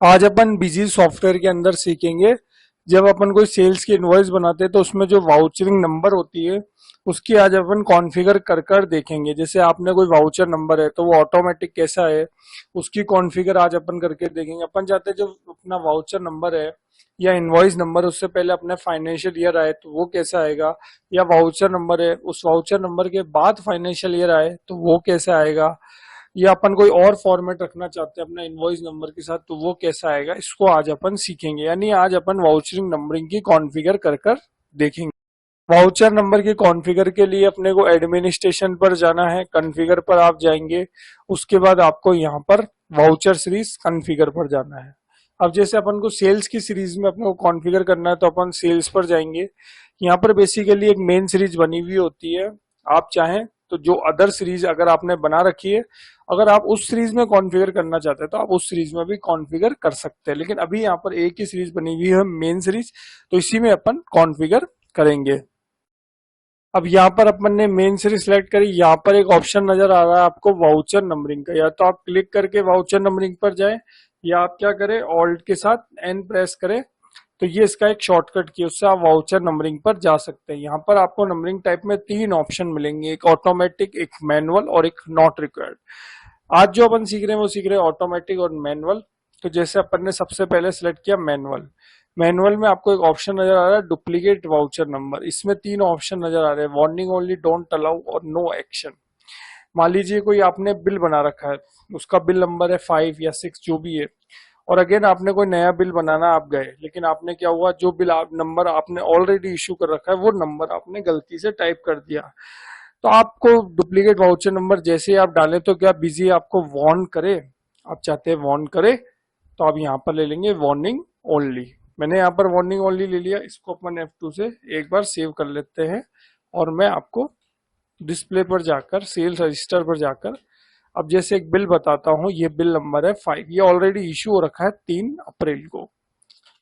आज अपन busy software के अंदर सीखेंगे। जब अपन कोई सेल्स की इनवॉइस बनाते हैं तो उसमें जो वाउचरिंग नंबर होती है उसकी आज अपन कॉन्फ़िगर कर कर देखेंगे। जैसे आपने कोई वाउचर नंबर है तो वो ऑटोमेटिक कैसा है उसकी कॉन्फ़िगर आज अपन करके देखेंगे। अपन चाहते हैं जो अपना वाउचर नंबर है या इनवॉइस नंबर उससे पहले अपने फाइनेंशियल ईयर आए तो वो कैसा आएगा, या वाउचर नंबर है उस वाउचर नंबर के बाद फाइनेंशियल ईयर आए तो वो कैसा आएगा, या अपन कोई और फॉर्मेट रखना चाहते हैं अपना इनवॉइस नंबर के साथ तो वो कैसा आएगा, इसको आज अपन सीखेंगे। यानी आज अपन वाउचरिंग नंबरिंग की कॉन्फ़िगर कर कर देखेंगे। वाउचर नंबर के कॉन्फ़िगर के लिए अपने को एडमिनिस्ट्रेशन पर जाना है, कॉन्फ़िगर पर आप जाएंगे। उसके बाद आपको यहाँ पर वाउचर सीरीज कॉन्फ़िगर पर जाना है। अब जैसे अपन को सेल्स की सीरीज में अपने को कॉन्फ़िगर करना है तो अपन सेल्स पर जाएंगे। यहाँ पर बेसिकली एक मेन सीरीज बनी हुई होती है। आप चाहें तो जो अदर सीरीज अगर आपने बना रखी है, अगर आप उस सीरीज में कॉन्फ़िगर करना चाहते हैं तो आप उस सीरीज में भी कॉन्फ़िगर कर सकते हैं। लेकिन अभी यहाँ पर एक ही सीरीज बनी हुई है मेन सीरीज, तो इसी में अपन कॉन्फ़िगर करेंगे। अब यहाँ पर अपन ने मेन सीरीज सिलेक्ट करी। यहाँ पर एक ऑप्शन नजर आ रहा है आपको वाउचर नंबरिंग का, या तो आप क्लिक करके वाउचर नंबरिंग पर जाएं या आप क्या करें ऑल्ट के साथ एन प्रेस करें तो ये इसका एक शॉर्टकट की, उससे आप वाउचर नंबरिंग पर जा सकते हैं। यहाँ पर आपको नंबरिंग टाइप में 3 ऑप्शन मिलेंगे, एक ऑटोमेटिक, एक मैनुअल और एक नॉट रिक्वायर्ड। आज जो अपन सीख रहे हैं वो सीख रहे हैं ऑटोमेटिक और मैनुअल। तो जैसे अपन ने सबसे पहले सिलेक्ट किया मैनुअल। मैनुअल में आपको एक ऑप्शन नजर आ रहा है डुप्लीकेट वाउचर नंबर। इसमें 3 ऑप्शन नजर आ रहे हैं, वार्निंग ओनली, डोंट अलाउ और नो एक्शन। मान लीजिए कोई आपने बिल बना रखा है, उसका बिल नंबर है 5 या 6 जो भी है, और अगेन आपने कोई नया बिल बनाना आप गए, लेकिन आपने क्या हुआ जो बिल आप नंबर आपने ऑलरेडी इशू कर रखा है वो नंबर आपने गलती से टाइप कर दिया। तो आपको डुप्लीकेट वाउचर नंबर जैसे ही आप डालें तो क्या बिजी आपको वार्न करे, आप चाहते हैं वार्न करे तो आप यहाँ पर ले लेंगे वार्निंग ओनली। मैंने यहाँ पर वार्निंग ओनली ले लिया। इसको अपन F2 से एक बार सेव कर लेते हैं और मैं आपको डिस्प्ले पर जाकर सेल्स रजिस्टर पर जाकर अब जैसे एक बिल बताता हूँ। ये बिल नंबर है 5, ये ऑलरेडी इशू हो रखा है 3 अप्रैल को।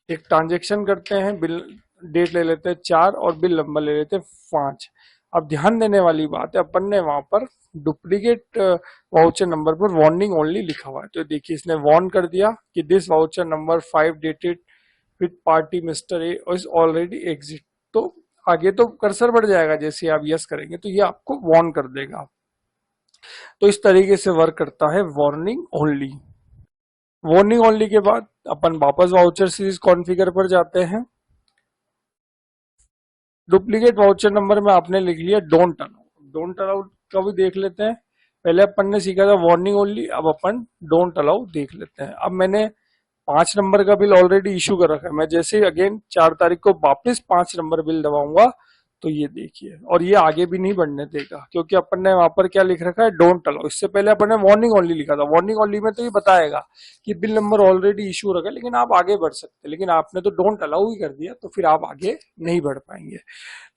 एक ट्रांजेक्शन करते हैं, बिल डेट ले लेते हैं 4 और बिल नंबर ले लेते हैं 5। अब ध्यान देने वाली बात है अपन ने वहां पर डुप्लीकेट वाउचर नंबर पर वार्निंग ओनली लिखा हुआ है। तो देखिए इसने वार्न कर दिया कि this voucher number 5 dated with party mister A is already exit. तो आगे तो कर्सर बढ़ जाएगा, जैसे आप यस करेंगे तो ये आपको वार्न कर देगा। तो इस तरीके से वर्क करता है वार्निंग ओनली। वार्निंग ओनली के बाद अपन वापस वाउचर सीरीज कॉन्फ़िगर पर जाते हैं। डुप्लीकेट वाउचर नंबर में आपने लिख लिया डोंट अलाउ। डोंट अलाउ का भी देख लेते हैं। पहले अपन ने सीखा था वार्निंग ओनली, अब अपन डोंट अलाउ देख लेते हैं। अब मैंने 5 नंबर का बिल ऑलरेडी इशू कर रखा है। मैं जैसे ही अगेन 4 तारीख को वापस 5 नंबर बिल दबाऊंगा तो ये देखिए, और ये आगे भी नहीं बढ़ने देगा क्योंकि अपन ने वहां पर क्या लिख रखा है डोंट अलाउ। इससे पहले अपन ने वार्निंग ओनली लिखा था। वार्निंग ओनली में तो ये बताएगा कि बिल नंबर ऑलरेडी इशू रखा है लेकिन आप आगे बढ़ सकते हैं, लेकिन आपने तो डोंट अलाउ ही कर दिया तो फिर आप आगे नहीं बढ़ पाएंगे।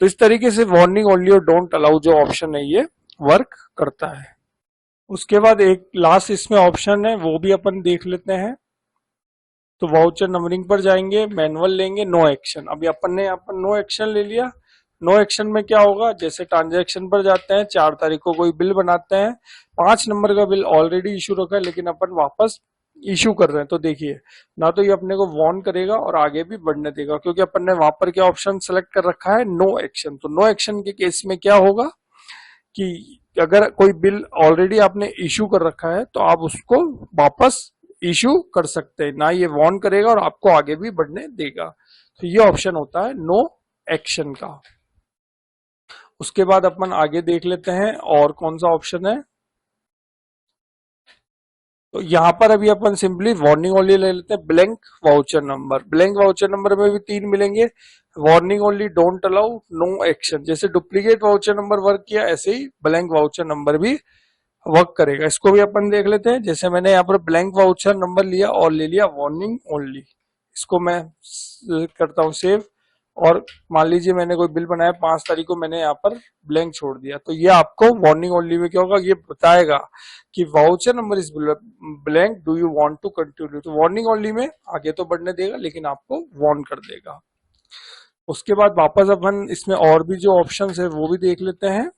तो इस तरीके से वार्निंग ओनली और डोंट अलाउ जो ऑप्शन है ये वर्क करता है। उसके बाद एक लास्ट इसमें ऑप्शन है वो भी अपन देख लेते हैं। तो वाउचर नंबरिंग पर जाएंगे, मैनुअल लेंगे, नो एक्शन। अभी अपन ने यहाँ पर नो एक्शन ले लिया। नो एक्शन में क्या होगा, जैसे ट्रांजैक्शन पर जाते हैं, 4 तारीख को कोई बिल बनाते हैं, 5 नंबर का बिल ऑलरेडी इशू रखा है लेकिन अपन वापस इशू कर रहे हैं, तो देखिए ना तो ये अपने को वार्न करेगा और आगे भी बढ़ने देगा क्योंकि अपन ने वहां पर क्या ऑप्शन सेलेक्ट कर रखा है नो एक्शन। तो नो एक्शन के केस में क्या होगा कि अगर कोई बिल ऑलरेडी आपने इशू कर रखा है तो आप उसको वापस इशू कर सकते हैं, ना ये वार्न करेगा और आपको आगे भी बढ़ने देगा। तो ये ऑप्शन होता है नो एक्शन का। उसके बाद अपन आगे देख लेते हैं और कौन सा ऑप्शन है। तो यहाँ पर अभी अपन सिंपली वार्निंग ओनली ले लेते हैं, blank voucher number. Blank voucher number में भी 3 मिलेंगे, warning only, don't allow, no action. जैसे डुप्लीकेट वाउचर नंबर वर्क किया ऐसे ही ब्लैंक वाउचर नंबर भी वर्क करेगा। इसको भी अपन देख लेते हैं। जैसे मैंने यहाँ पर ब्लैंक वाउचर नंबर लिया और ले लिया वार्निंग ओनली। इसको मैं करता हूँ सेव, और मान लीजिए मैंने कोई बिल बनाया 5 तारीख को, मैंने यहाँ पर ब्लैंक छोड़ दिया। तो ये आपको वार्निंग ओनली में क्या होगा, ये बताएगा कि voucher number is blank, do you want to continue. तो वार्निंग ओनली में आगे तो बढ़ने देगा लेकिन आपको वार्न कर देगा। उसके बाद वापस अपन इसमें और भी जो ऑप्शंस है वो भी देख लेते हैं।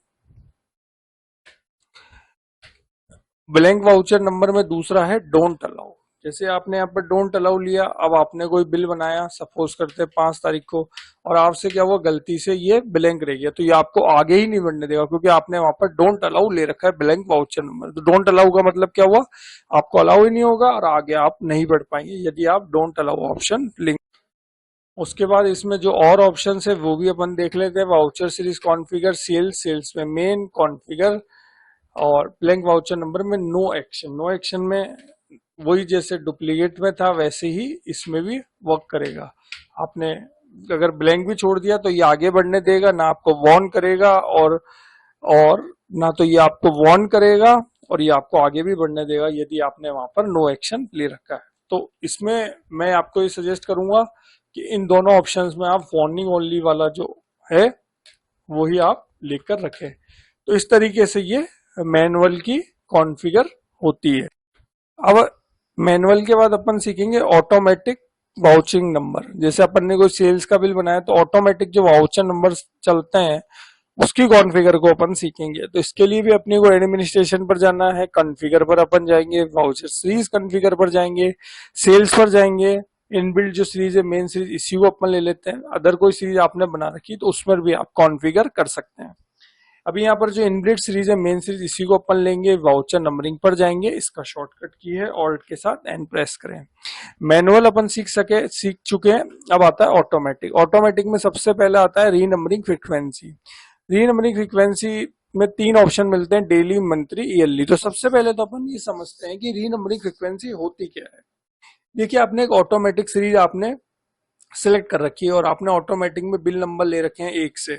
ब्लैंक वाउचर नंबर में दूसरा है डोंट अलाउ। जैसे आपने यहाँ पर डोंट अलाउ लिया, अब आपने कोई बिल बनाया सपोज करते हैं 5 तारीख को, और आपसे क्या हुआ गलती से ये ब्लैंक रह गया, तो ये आपको आगे ही नहीं बढ़ने देगा क्योंकि आपने वहां पर डोंट अलाउ ले रखा है ब्लैंक वाउचर नंबर। तो डोंट अलाउ का मतलब क्या हुआ, आपको अलाउ ही नहीं होगा और आगे आप नहीं बढ़ पाएंगे यदि आप डोंट अलाउ ऑप्शन लेंगे। उसके बाद इसमें जो और ऑप्शन है वो भी अपन देख लेते हैं। Voucher series configure, sales, sales में मेन कॉन्फ़िगर, और ब्लैंक वाउचर नंबर में नो एक्शन। नो एक्शन में वही जैसे डुप्लीकेट में था वैसे ही इसमें भी वर्क करेगा। आपने अगर ब्लैंक भी छोड़ दिया तो ये आगे बढ़ने देगा ना, आपको वार्न करेगा और ना तो ये आपको वार्न करेगा और ये आपको आगे भी बढ़ने देगा यदि आपने वहां पर नो एक्शन ले रखा है। तो इसमें मैं आपको ये सजेस्ट करूंगा कि इन दोनों ऑप्शंस में आप वार्निंग ओनली वाला जो है वही आप लेकर रखें। तो इस तरीके से ये मैनुअल की कॉन्फ़िगर होती है। अब मैनुअल के बाद अपन सीखेंगे ऑटोमेटिक वाउचिंग नंबर। जैसे अपन ने कोई सेल्स का बिल बनाया तो ऑटोमेटिक जो वाउचर नंबर चलते हैं उसकी कॉन्फ़िगर को अपन सीखेंगे। तो इसके लिए भी अपने को एडमिनिस्ट्रेशन पर जाना है, कॉन्फ़िगर पर अपन जाएंगे, वाउचर सीरीज कॉन्फ़िगर पर जाएंगे, सेल्स पर जाएंगे, इनबिल्ट जो सीरीज है मेन सीरीज इसी को अपन ले लेते हैं। अदर कोई सीरीज आपने बना रखी तो उसमें भी आप कॉन्फ़िगर कर सकते हैं। अभी यहाँ पर जो इनबिल्ट सीरीज है मेन सीरीज इसी को अपन लेंगे, वाउचर नंबरिंग पर जाएंगे। इसका शॉर्टकट की है ऑल्ट के साथ एन प्रेस करें। मैनुअल अपन सीख चुके हैं। अब आता है ऑटोमेटिक। ऑटोमेटिक में सबसे पहले आता है रीनंबरिंग फ्रीक्वेंसी। रीनंबरिंग फ्रीक्वेंसी में 3 ऑप्शन मिलते हैं, डेली, मंथली, ईयरली। तो सबसे पहले तो अपन ये समझते हैं कि रीनंबरिंग फ्रीक्वेंसी होती क्या है। देखिए आपने एक ऑटोमेटिक सीरीज आपने सिलेक्ट कर रखी है और आपने ऑटोमेटिक में बिल नंबर ले रखे हैं 1 से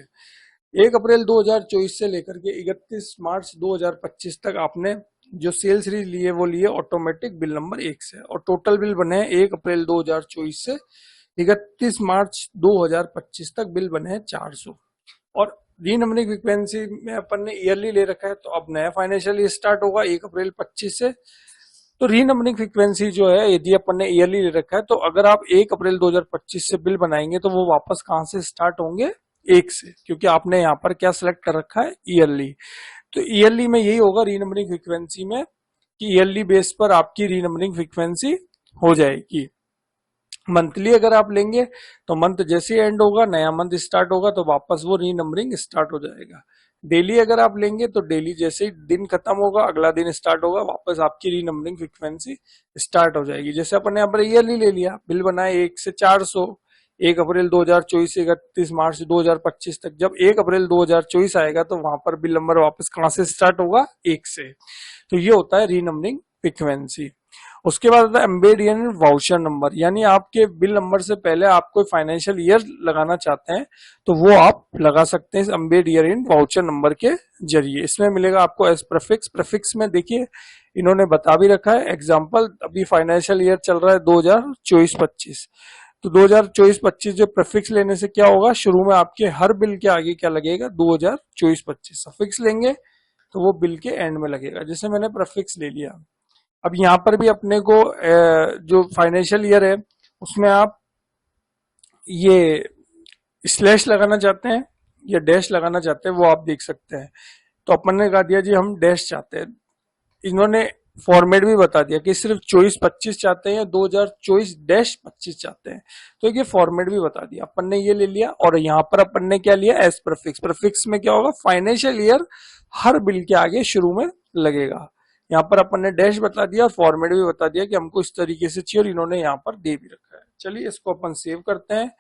1 अप्रैल 2024 से लेकर के 31 मार्च 2025 तक आपने जो सेल सीरीज लिए वो लिए ऑटोमेटिक बिल नंबर 1 से, और टोटल बिल बने हैं 1 अप्रैल 2024 से 31 मार्च 2025 तक बिल बने हैं 400। और रीनंबरिंग फ्रीक्वेंसी में अपन ने ईयरली ले रखा है, तो अब नया फाइनेंशियल ईयर स्टार्ट होगा 1 अप्रैल 25 से। तो रीनंबरिंग फ्रीक्वेंसी जो है यदि अपन ने ईयरली ले रखा है तो अगर आप 1 अप्रैल 2025 से बिल बनाएंगे तो वो वापस कहां से स्टार्ट होंगे, 1 से, क्योंकि आपने यहाँ पर क्या सिलेक्ट कर रखा है, ईयरली। तो ईयरली में यही होगा रीनंबरिंग फ्रीक्वेंसी में कि ईयरली बेस पर आपकी रीनंबरिंग फ्रीक्वेंसी हो जाएगी। मंथली अगर आप लेंगे तो मंथ जैसे एंड होगा नया मंथ स्टार्ट होगा तो वापस वो रीनंबरिंग स्टार्ट हो जाएगा। डेली अगर आप लेंगे तो डेली जैसे ही दिन खत्म होगा अगला दिन स्टार्ट होगा, वापस आपकी रीनंबरिंग फ्रीक्वेंसी स्टार्ट हो जाएगी। जैसे अपन ने यहाँ पर ईयरली ले लिया, बिल बनाए 1 से 400, 1 अप्रैल 2024 से 31 मार्च 2025 तक। जब 1 अप्रैल 2024 आएगा तो वहां पर बिल नंबर वापस कहां से स्टार्ट होगा, 1 से। तो ये होता है रीनंबरिंग फ्रीक्वेंसी। उसके बाद आता है एम्बेड ईयर वाउचर नंबर, यानी आपके बिल नंबर से पहले आप कोई फाइनेंशियल ईयर लगाना चाहते हैं तो वो आप लगा सकते हैं embed year in voucher number के जरिए। इसमें मिलेगा आपको एस प्रीफिक्स। प्रीफिक्स में देखिए इन्होंने बता भी रखा है, एग्जाम्पल अभी फाइनेंशियल ईयर चल रहा है 2024-25, तो 2024-25 जो प्रीफिक्स लेने से क्या होगा, शुरू में आपके हर बिल के आगे क्या लगेगा, 2024-25। सफिक्स लेंगे तो वो बिल के एंड में लगेगा। जैसे मैंने प्रीफिक्स ले लिया, अब यहाँ पर भी अपने को जो फाइनेंशियल ईयर है उसमें आप ये स्लैश लगाना चाहते हैं या डैश लगाना चाहते हैं वो आप देख सकते हैं। तो अपन ने कहा दिया जी हम डैश चाहते हैं। इन्होंने फॉर्मेट भी बता दिया कि सिर्फ 24-25 चाहते हैं या 2024-25 चाहते हैं, तो ये फॉर्मेट भी बता दिया। अपन ने ये ले लिया और यहाँ पर अपन ने क्या लिया, एस प्रीफिक्स। प्रीफिक्स में क्या होगा, फाइनेंशियल ईयर हर बिल के आगे शुरू में लगेगा। यहाँ पर अपन ने डैश बता दिया और फॉर्मेट भी बता दिया कि हमको इस तरीके से चाहिए और इन्होंने यहाँ पर दे भी रखा है। चलिए इसको अपन सेव करते हैं।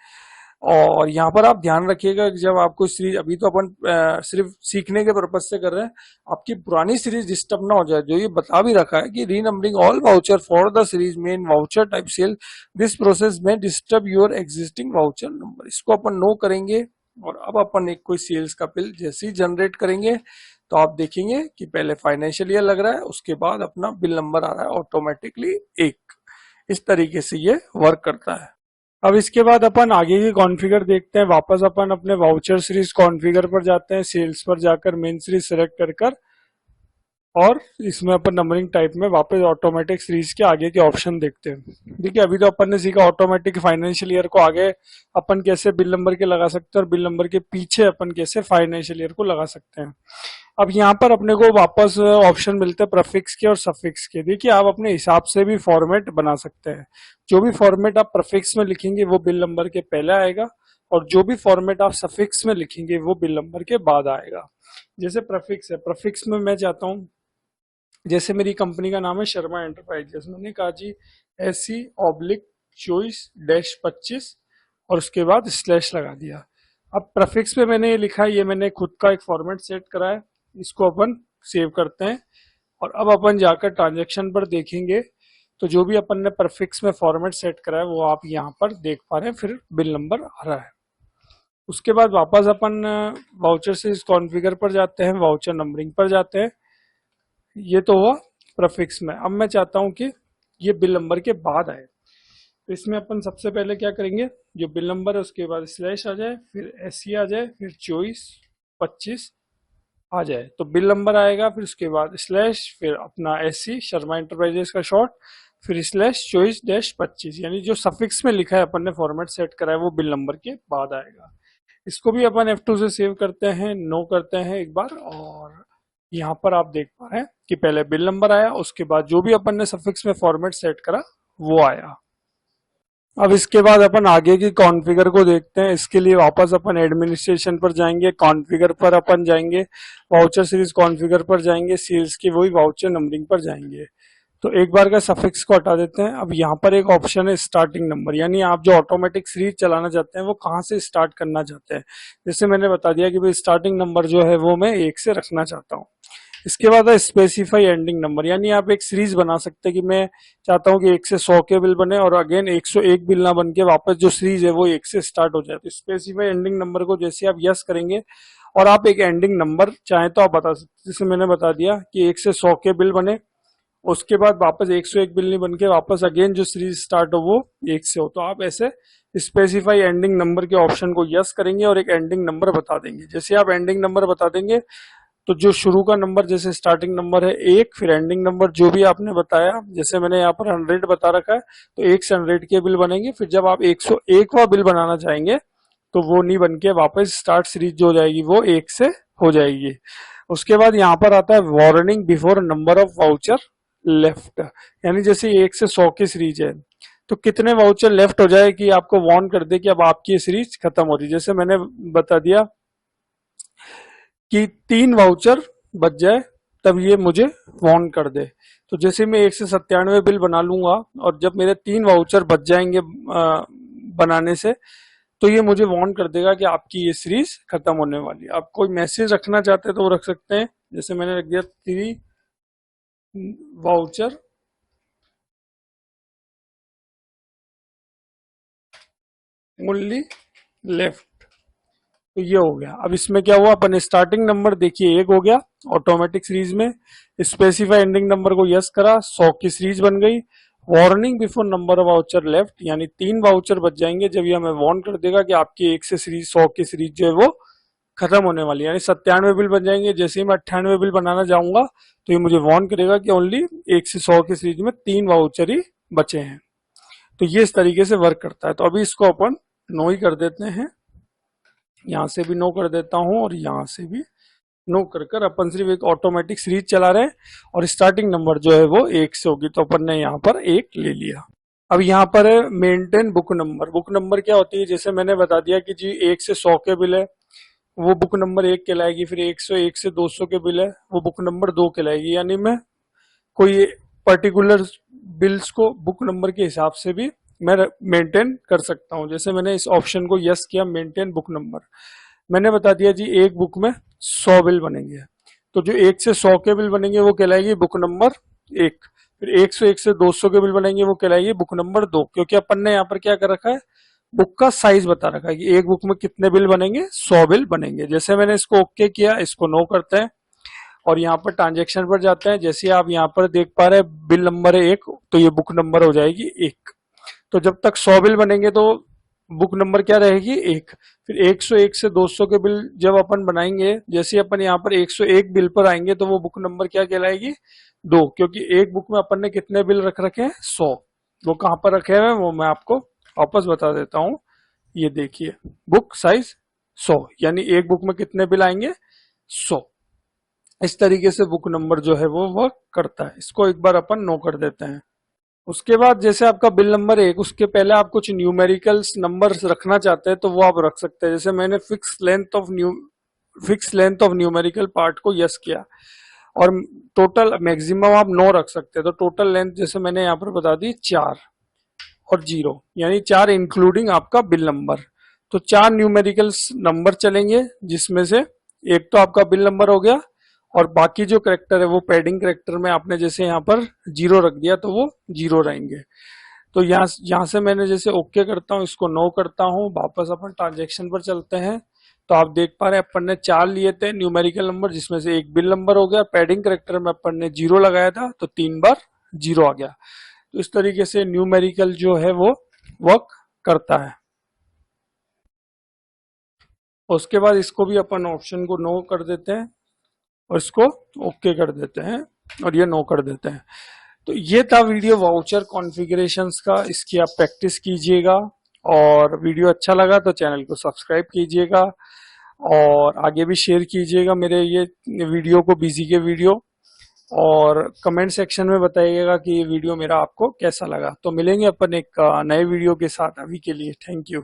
और यहाँ पर आप ध्यान रखिएगा कि जब आपको सीरीज, अभी तो अपन सिर्फ सीखने के पर्पज से कर रहे हैं, आपकी पुरानी सीरीज डिस्टर्ब ना हो जाए। जो ये बता भी रखा है कि renumbering all voucher for the series main voucher type sale, this process में disturb your existing voucher number, इसको अपन नो करेंगे। और अब अपन एक कोई सेल्स का बिल जैसे ही जनरेट करेंगे तो आप देखेंगे कि पहले फाइनेंशियल ईयर लग रहा है, उसके बाद अपना बिल नंबर आ रहा है ऑटोमेटिकली 1। इस तरीके से ये वर्क करता है। अब इसके बाद अपन आगे की कॉन्फ़िगर देखते हैं। वापस अपन अपने वाउचर सीरीज कॉन्फ़िगर पर जाते हैं, सेल्स पर जाकर मेन सीरीज सेलेक्ट कर और इसमें अपन नंबरिंग टाइप में वापस ऑटोमेटिक सीरीज के आगे के ऑप्शन देखते हैं। देखिए अभी तो अपन ने सीखा ऑटोमेटिक फाइनेंशियल ईयर को आगे अपन कैसे बिल नंबर के लगा सकते हैं और बिल नंबर के पीछे अपन कैसे फाइनेंशियल ईयर को लगा सकते हैं। अब यहाँ पर अपने को वापस ऑप्शन मिलते हैं प्रीफिक्स के और सफिक्स के। देखिए आप अपने हिसाब से भी फॉर्मेट बना सकते हैं। जो भी फॉर्मेट आप प्रीफिक्स में लिखेंगे वो बिल नंबर के पहले आएगा, और जो भी फॉर्मेट आप सफिक्स में लिखेंगे वो बिल नंबर के बाद आएगा। जैसे प्रीफिक्स है, प्रीफिक्स में मैं चाहता हूँ, जैसे मेरी कंपनी का नाम है शर्मा एंटरप्राइजेस, मैंने कहा जी SC/24-25 और उसके बाद स्लैश लगा दिया। अब प्रीफिक्स पे मैंने ये लिखा है, ये मैंने खुद का एक फॉर्मेट सेट करा है, इसको अपन सेव करते हैं। और अब अपन जाकर ट्रांजैक्शन पर देखेंगे तो जो भी अपन ने प्रीफिक्स में फॉर्मेट सेट करा है वो आप यहाँ पर देख पा रहे हैं, फिर बिल नंबर आ रहा है। उसके बाद वापस अपन वाउचर से इस कॉन्फ़िगर पर जाते हैं, वाउचर नंबरिंग पर जाते हैं। ये तो हुआ प्रीफिक्स में। अब मैं चाहता हूं कि ये बिल नंबर के बाद आए, तो इसमें अपन सबसे पहले क्या करेंगे, जो बिल नंबर है उसके बाद स्लैश आ जाए, फिर SC आ जाए, फिर 24-25 आ जाए, तो बिल नंबर आएगा, फिर उसके बाद स्लैश, फिर अपना SC शर्मा एंटरप्राइजेस का शॉर्ट, फिर स्लैश 24-25, यानी जो सफिक्स में लिखा है अपन ने फॉर्मेट सेट करा है वो बिल नंबर के बाद आएगा। इसको भी अपन F2 से सेव करते हैं, नो करते हैं एक बार, और यहाँ पर आप देख पा रहे हैं कि पहले बिल नंबर आया, उसके बाद जो भी अपन ने सफिक्स में फॉर्मेट सेट करा वो आया। अब इसके बाद अपन आगे की कॉन्फ़िगर को देखते हैं। इसके लिए वापस अपन एडमिनिस्ट्रेशन पर जाएंगे, कॉन्फ़िगर पर अपन जाएंगे, वाउचर सीरीज कॉन्फ़िगर पर जाएंगे, सेल्स की वही वाउचर नंबरिंग पर जाएंगे। तो एक बार का सफिक्स को हटा देते हैं। अब यहाँ पर एक ऑप्शन है स्टार्टिंग नंबर, यानी आप जो ऑटोमेटिक सीरीज चलाना चाहते हैं वो कहाँ से स्टार्ट करना चाहते हैं। जैसे मैंने बता दिया कि भाई स्टार्टिंग नंबर जो है वो मैं 1 से रखना चाहता हूँ। इसके बाद है स्पेसिफाई एंडिंग नंबर, यानी आप एक सीरीज बना सकते हैं कि मैं चाहता हूं कि 1 से 100 के बिल बने और अगेन 101 बिल ना बन के वापस जो सीरीज है वो 1 से स्टार्ट हो जाए। तो स्पेसिफाई एंडिंग नंबर को जैसे आप यस करेंगे और आप एक एंडिंग नंबर चाहें तो आप बता सकते, जैसे मैंने बता दिया कि 1 से 100 के बिल बने, उसके बाद वापस 101 बिल नहीं बन के वापस अगेन जो सीरीज स्टार्ट हो वो 1 से हो। तो आप ऐसे स्पेसिफाई एंडिंग नंबर के ऑप्शन को यस करेंगे और एक एंडिंग नंबर बता देंगे। जैसे आप एंडिंग नंबर बता देंगे तो जो शुरू का नंबर, जैसे स्टार्टिंग नंबर है 1, फिर एंडिंग नंबर जो भी आपने बताया, जैसे मैंने यहाँ पर 100 बता रखा है, तो 1 से 100 के बिल बनेंगे। फिर जब आप 101वां बिल बनाना चाहेंगे तो वो नहीं बन के वापस स्टार्ट सीरीज जो हो जाएगी वो 1 से हो जाएगी। उसके बाद यहाँ पर आता है warning before number of voucher left, यानी जैसे 1 से 100 की सीरीज है तो कितने वाउचर लेफ्ट हो जाए कि आपको वार्न कर दे कि अब आपकी ये सीरीज खत्म हो रही है। जैसे मैंने बता दिया कि 3 वाउचर बच जाए तब ये मुझे वार्न कर दे। तो जैसे मैं 1 से 97 बिल बना लूंगा और जब मेरे 3 वाउचर बच जाएंगे बनाने से, तो ये मुझे वार्न कर देगा कि आपकी ये सीरीज खत्म होने वाली है। आप कोई मैसेज रखना चाहते हैं तो वो रख सकते हैं, जैसे मैंने रख दिया 3 वाउचर ओनली लेफ्ट, तो ये हो गया। अब इसमें क्या हुआ, अपन स्टार्टिंग नंबर देखिए 1 हो गया ऑटोमेटिक सीरीज में, स्पेसिफाई एंडिंग नंबर को यस करा, 100 की सीरीज बन गई। Warning before number of voucher left, यानी 3 वाउचर बच जाएंगे जब ये हमें वार्न कर देगा कि आपकी 1 से सीरीज 100 की सीरीज जो है वो खत्म होने वाली है, यानी 97 बिल बन जाएंगे। जैसे ही मैं 98 बिल बनाना जाऊंगा तो ये मुझे वार्न करेगा कि ओनली 1 से 100 की सीरीज में 3 वाउचर ही बचे हैं। तो ये इस तरीके से वर्क करता है। तो अभी इसको अपन नो ही कर देते हैं, यहां से भी नो कर देता हूं और यहां से भी नो कर कर अपन सिर्फ एक ऑटोमेटिक सीरीज चला रहे हैं और स्टार्टिंग नंबर जो है वो 1 से होगी, तो अपन ने यहाँ पर 1 ले लिया। अब यहाँ पर है maintain book number. Book number क्या होती है, जैसे मैंने बता दिया कि जी 1 से 100 के बिल है वो बुक नंबर 1 कहलाएगी, फिर 101 से 200 के बिल है वो बुक नंबर 2 कहलाएगी। यानी मैं कोई पर्टिकुलर बिल्स को बुक नंबर के हिसाब से भी मैं मेंटेन कर सकता हूं। जैसे मैंने इस ऑप्शन को यस किया, मेंटेन बुक नंबर, मैंने बता दिया जी एक बुक में 100 बिल बनेंगे, तो जो 1 से 100 के बिल बनेंगे वो कहलाएगी बुक नंबर 1। फिर 101 से 200 के बिल बनेंगे वो कहलाएगी बुक नंबर 2, क्योंकि अपन ने यहाँ पर क्या कर रखा है, बुक का साइज बता रखा है कि एक बुक में कितने बिल बनेंगे, 100 बिल बनेंगे। जैसे मैंने इसको ओके किया, इसको नो करते हैं और यहाँ पर ट्रांजेक्शन पर जाते हैं। जैसे आप यहाँ पर देख पा रहे हैं बिल नंबर है 1, तो ये बुक नंबर हो जाएगी 1। तो जब तक 100 बिल बनेंगे तो बुक नंबर क्या रहेगी 1। फिर 101 से 200 के बिल जब अपन बनाएंगे, जैसे अपन यहाँ पर 101 बिल पर आएंगे तो वो बुक नंबर क्या कहलाएगी 2, क्योंकि एक बुक में अपन ने कितने बिल रख रखे हैं 100। वो कहाँ पर रखे हुए हैं वो मैं आपको वापस बता देता हूँ। ये देखिए बुक साइज 100, यानी एक बुक में कितने बिल आएंगे 100। इस तरीके से बुक नंबर जो है वो वर्क करता है। इसको एक बार अपन नो कर देते हैं। उसके बाद जैसे आपका बिल नंबर 1, उसके पहले आप कुछ न्यूमेरिकल्स नंबर्स रखना चाहते हैं तो वो आप रख सकते हैं। जैसे मैंने fix length of numerical part को यस किया, और टोटल मैक्सिमम आप 9 रख सकते हैं। तो टोटल लेंथ जैसे मैंने यहाँ पर बता दी 4 और 0, यानी 4 इंक्लूडिंग आपका बिल नंबर। तो 4 न्यूमेरिकल्स नंबर चलेंगे, जिसमें से एक तो आपका बिल नंबर हो गया, और बाकी जो करेक्टर है वो पैडिंग करेक्टर में आपने जैसे यहाँ पर 0 रख दिया तो वो 0 रहेंगे। तो यहाँ से मैंने जैसे ओके करता हूँ, इसको नो करता हूँ, वापस अपन ट्रांजेक्शन पर चलते हैं। तो आप देख पा रहे हैं अपन ने 4 लिए थे न्यूमेरिकल नंबर, जिसमें से एक बिल नंबर हो गया। पैडिंग करेक्टर में अपन ने 0 लगाया था तो 3 बार 0 आ गया। तो इस तरीके से न्यूमेरिकल जो है वो वर्क करता है। उसके बाद इसको भी अपन ऑप्शन को नो कर देते हैं और इसको ओके कर देते हैं और ये नो कर देते हैं। तो ये था वीडियो वाउचर कॉन्फ़िगरेशंस का। इसकी आप प्रैक्टिस कीजिएगा, और वीडियो अच्छा लगा तो चैनल को सब्सक्राइब कीजिएगा और आगे भी शेयर कीजिएगा मेरे ये वीडियो को, बिजी के वीडियो। और कमेंट सेक्शन में बताइएगा कि ये वीडियो मेरा आपको कैसा लगा। तो मिलेंगे अपन एक नए वीडियो के साथ। अभी के लिए थैंक यू।